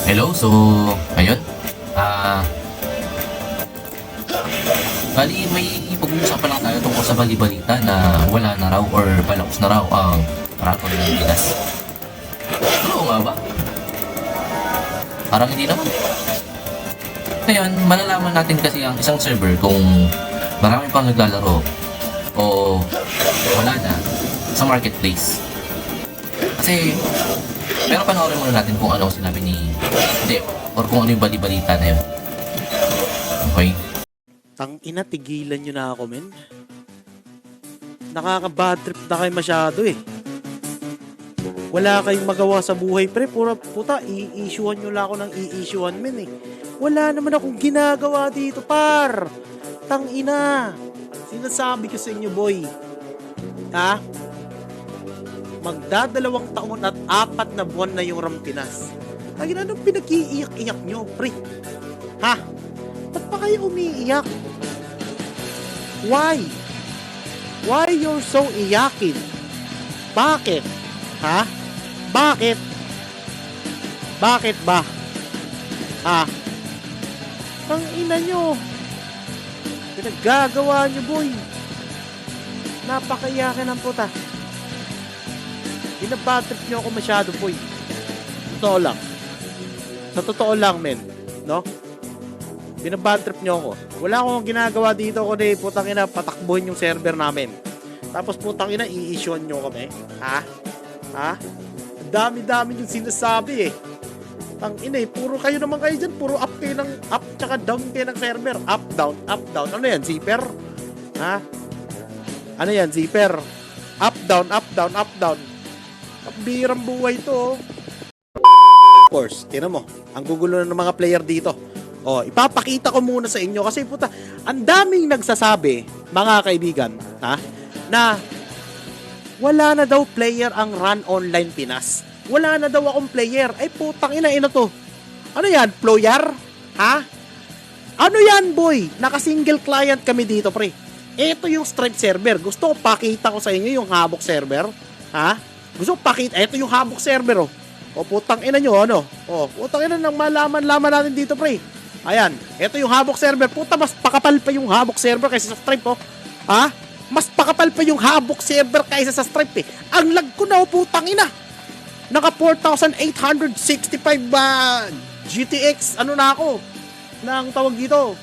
Hello, so ayun. Ah, bali may pag-uusapan lang tayo tungkol sa bali-balita na wala na raw or palapos na raw ang marathon ng Pinas. Oo nga ba? Parang hindi naman. Ngayon, malalaman natin kasi ang isang server kung marami pang naglalaro o wala na sa marketplace. Kasi, pero panoorin muna natin kung ano ang sinabi ni Dep or kung ano yung bali-balita na yun. Okay? Tang ina, tigilan nyo na ako, men. Nakaka-bad trip na kayo masyado eh. Wala kayong magawa sa buhay, pre. Pura puta, i-issuean nyo lang ako ng i-issuean, men eh. Wala naman akong ginagawa dito, par. Tang ina. Sinasabi ko sa inyo, boy. Ha? Magdadalawang taon at 4 na buwan na yung Rampinas. Tangina, anong pinag-iiyak-iyak nyo, pre? Ha? Ba't pa kayo umiiyak? Why? Why you're so iyakin? Bakit? Ha? Bakit? Bakit ba? Ha? Ang ina nyo. Pinaggagawa nyo, boy. Napakayakin ang puta. Binabatrip nyo ako masyado, boy. Totoo lang. Sa totoo lang, men. No? Binabatrip nyo ako. Wala akong ginagawa dito kundi putang ina patakbuhin yung server namin. Tapos putang ina i-issuean nyo kami. Ha? Ha? Dami-dami yung sinasabi eh. Tang ina eh, puro kayo naman kayo dyan. Puro up kayo ng up tsaka down kayo ng server. Up, down, up, down. Ano yan? Zipper? Ha? Ano yan? Zipper? Up, down, up, down, up, down. Birang buhay to. Of course, tinan mo. Ang gugulo na ng mga player dito. Oh, ipapakita ko muna sa inyo kasi puta, ang daming nagsasabi, mga kaibigan, ha, na wala na daw player ang Run Online Pinas. Wala na daw akong player. Ay putang ina to. Ano yan? Ployar? Ha? Ano yan, boy? Naka-single client kami dito, pre. Ito yung Stripe server. Gusto ko pakita ko sa inyo yung Habok server. Ha? Gusto ko pakita. Ito yung Habok server, oh. O putang ina nyo, ano? O, putang ina nang malaman natin dito, pre. Ayan, ito yung Habok server. Puta, mas pakapal pa yung Habok server kaysa sa Stripe, oh. Ha? Mas pakapal pa yung Habok server kaysa sa Stripe, eh. Ang lag ko na, oh, putang ina. Naka 4,865 GTX, ano na ako? Nang tawag dito,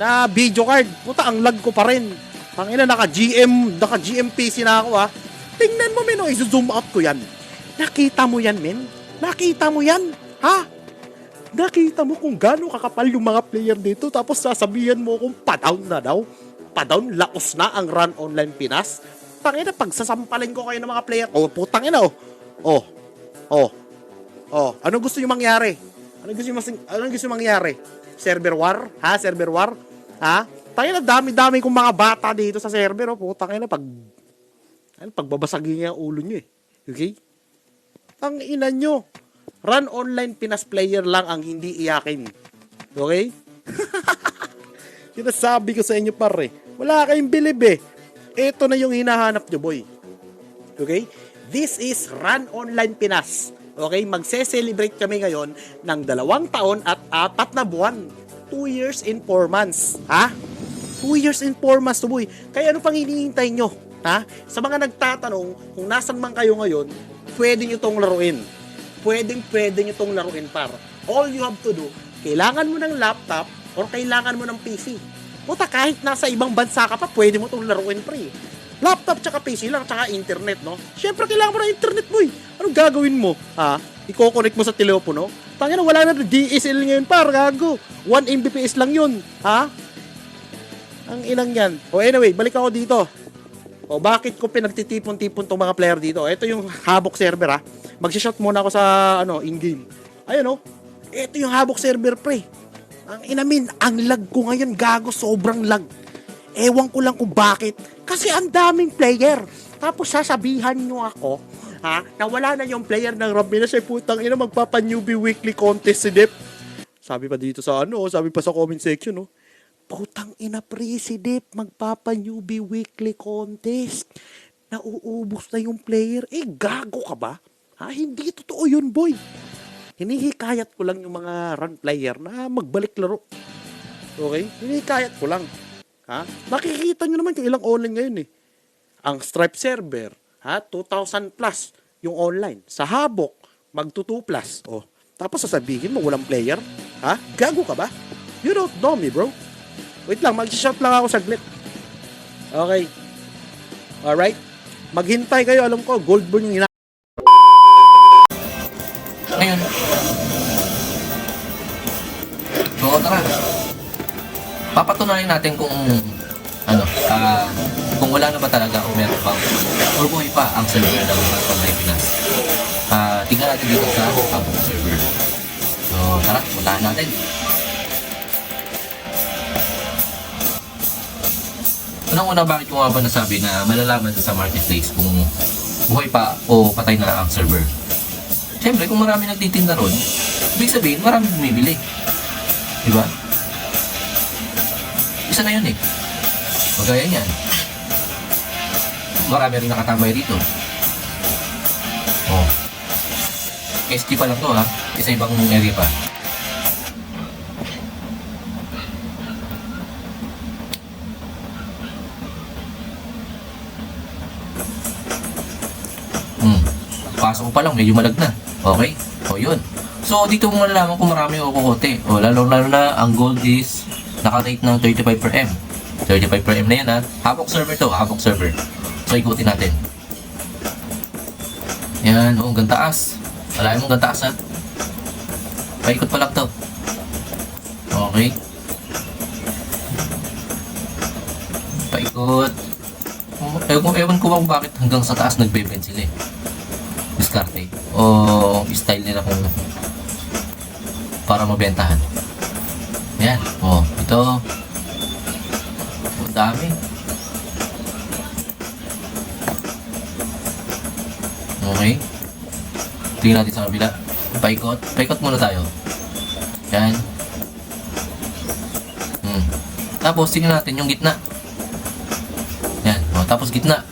na video card. Puta, ang lag ko pa rin. Tangina, naka GM PC na ako, ha. Tingnan mo, men, oh, i-zoom out ko yan. Nakita mo yan, men? Nakita mo yan? Ha? Nakita mo kung gaano kakapal yung mga player dito tapos sasabihan mo kung pa-down na daw. Pa-down, laos na ang Run Online Pinas. Tangina, pagsasampalin ko kayo ng mga player. Oh, putang ina, oh. Oh. Oh. Oh, anong gusto niyo mangyari? Anong gusto niyo mangyari? Server war? Ha? Server war? Ha? Tangina, dami-dami kong mga bata dito sa server, oh. Putang ina, pagbabasagin niya ang ulo niyo, eh. Okay? Ang ina nyo. Run Online Pinas player lang ang hindi iyakin. Okay? Sinasabi ko sa inyo, pare. Wala kayong bilib, eh. Ito na yung hinahanap nyo, boy. Okay? This is Run Online Pinas. Okay? Magse-celebrate kami ngayon ng 2 taon at 4 na buwan. 2 years and 4 months. Ha? 2 years and 4 months to, boy. Kaya ano pang hinihintay nyo? Ha? Sa mga nagtatanong kung nasan man kayo ngayon, pwede nyo tong laruin. Pwede nyo tong laruin, par. All you have to do, kailangan mo ng laptop or kailangan mo ng PC. Puta, kahit nasa ibang bansa ka pa, pwede mo tong laruin, pre. Laptop tsaka PC lang, tsaka internet, no? Siyempre, kailangan mo ng internet, boy. Anong gagawin mo? Ha? I-connect mo sa telepono? Tangina, wala na DSL ngayon, par. Gago. 1 Mbps lang yun. Ha? Ang inang yan. O anyway, balik ako dito. O bakit ko pinagtitipon-tipon tong mga player dito? Ito yung Habok server, ha. Magsishot muna ako sa in-game. Ayun, oh. Ito yung Habok server, pre. Ang inamin, ang lag ko ngayon, gago, sobrang lag. Ewan ko lang kung bakit. Kasi ang daming player. Tapos sasabihan nyo ako, ha, na wala na yung player ng Rampinas ay putang ina, magpapa-newbie weekly contest si Dep. Sabi pa dito sa sabi pa sa comment section, oh. Putang ina, President, magpapa-newbie weekly contest. Nauubos na yung player. Eh, gago ka ba? Ha? Hindi totoo yun, boy. hinihikayat ko lang yung mga run player na magbalik laro. Okay? Hinihikayat ko lang. Ha? Nakikita nyo naman yung ilang online ngayon eh. Ang Stripe server, ha? 2,000 plus yung online. Sa Habok, magto 2 plus. Oh. Tapos sasabihin mo, walang player? Ha? Gago ka ba? You don't know me, bro. Wait lang, mag-shot lang ako saglit. Okay. Alright? Maghintay kayo, alam ko, Goldburn yung Ngayon, so tara, papatunayan natin kung kung wala na ba talaga o meron bang or buhay pa ang server ng Pilipinas. Tingnan natin dito sa Habok server. So tara, puntahan natin. Unang-una, bakit ko nga ba nasabi na malalaman sa marketplace kung buhay pa o patay na ang server? Siyempre, kung marami nagtitinda ron, ibig sabihin, marami bumibili. Diba? Isa na yun eh. Magaya yan. Marami rin nakatambay dito. Oh. SG pa lang to ha. Isa ibang area pa. Pasok ko pa lang, medyo malag na. Okay? O yun. So, dito mo malalaman kung marami o kukote. O, lalo na, ang gold is naka-rate ng 35 per M. 35 per M na yan ha. Habok server to, Habok server. So, ikutin natin. Yan, o, hanggang taas. Alain mo hanggang taas ha. Paikot pa lang to. Okay. Paikot. Ewan ko kung bakit hanggang sa taas nagbe-bend sila eh. Diskarte o style nila kung para mabentahan. Yan. O, ito. Ang dami. Okay. Tingnan natin sa kabila. Paikot. Paikot muna tayo. Yan. Tapos, tingnan natin yung gitna. Yan. O, tapos gitna.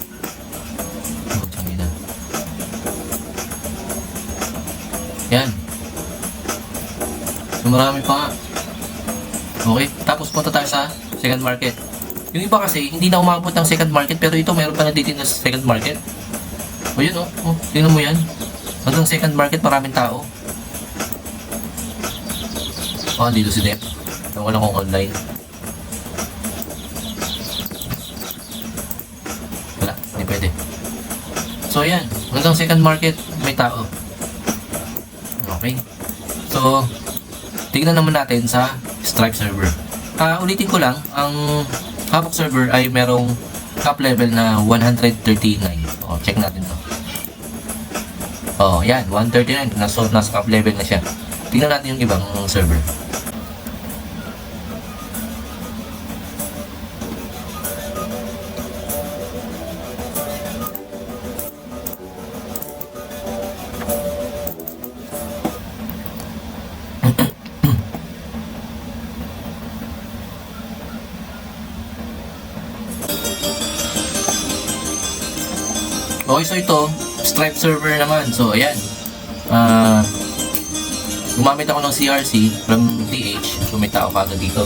Yan. So, marami pa nga. Okay. Tapos punta tayo sa second market. Yung iba kasi, hindi na umabot ng second market, pero ito mayroon pa nagtitinda sa second market. O yun o. Oh, tingnan mo yan. Hanggang second market, maraming tao. O, dito si Dep. Ewan ko lang kung online. Wala. Hindi pwede. So, yan. Hanggang second market, may tao. Okay. So, tignan naman natin sa Stripe server. Ulitin ko lang, ang Habok server ay merong top level na 139. O, check natin to. O, yan, 139. Nasa top level na siya. Tignan natin yung ibang server. Okay, so ito, Stripe server naman. So, ayan. Gumamit ako ng CRC from TH. So, may tao kagad dito.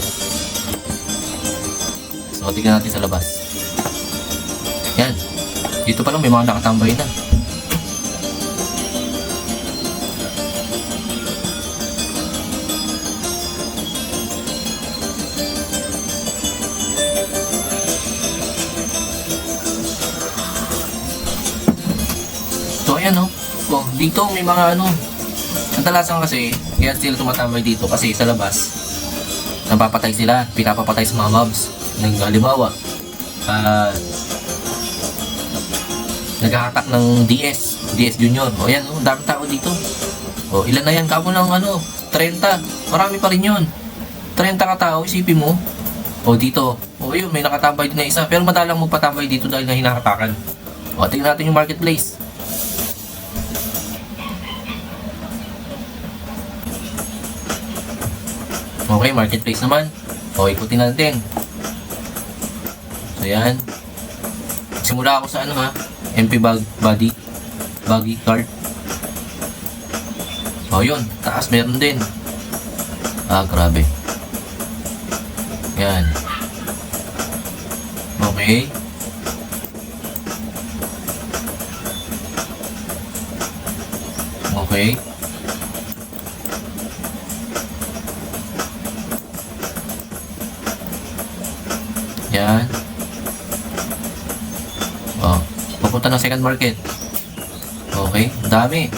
So, tignan natin sa labas. Yan. Dito pa lang may mga nakatambay na. So, ayan o. Oh, dito may mga ano. Kadalasan kasi, kaya sila tumatambay dito kasi sa labas, napapatay sila, pinapapatay sa mga mobs. Halimbawa, naghahatak ng DS Junior. O yan, oh, dami tao dito. O, ilan na yan? Kamo ng ano, 30. Marami pa rin yun. 30 ka tao, isipin mo. O, dito. O, yun, may nakatambay din na isa. Pero madalang magpatambay dito dahil na hinahatakan. O, tingnan natin yung marketplace. Okay, marketplace naman. O, ikutin natin. So, yan. Simula ako sa ano ha, MP body card. Oh, yun. Taas meron din. Ah, grabe. Yan. Okay. Okay. Yan. Oh, papunta ng second market. Okay, dami.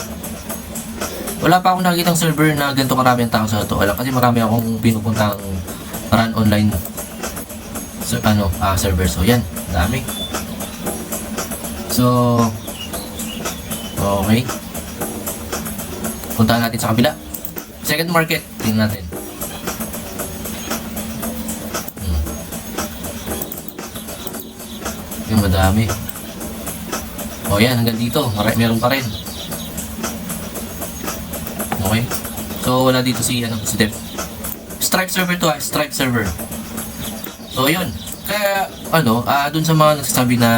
Wala pa akong nakikitang server na ganito karami ang tao sa to. Alam, kasi marami akong pinupuntang run online server. So, yan. Dami. So, okay. Puntahan natin sa kabila. Second market. Tingnan natin. Yung madami. O yan, hanggang dito. Meron pa rin. Okay. So, wala dito si Dep. Strike server to Strike server. So, yun. Kaya, dun sa mga nagsasabi na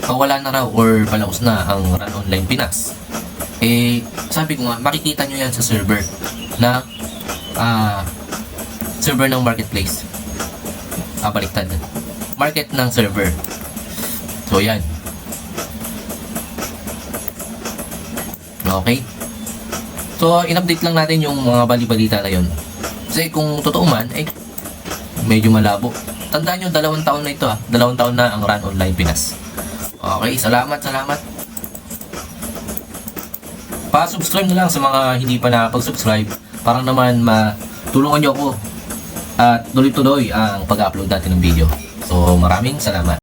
pawala na raw or palaos na ang Run Online Pinas. Sabi ko nga, makikita nyo yan sa server na server ng marketplace. Baliktad. Market ng server. So, yan. Okay. So, in-update lang natin yung mga bali-balita na yun. Kasi kung totoo man, medyo malabo. Tandaan nyo, 2 taon na ito 2 taon na ang Run Online Pinas. Okay, salamat. Pa-subscribe na lang sa mga hindi pa nakapag-subscribe para naman matulungan nyo ako at tuloy-tuloy ang pag-upload natin ng video. So, maraming salamat.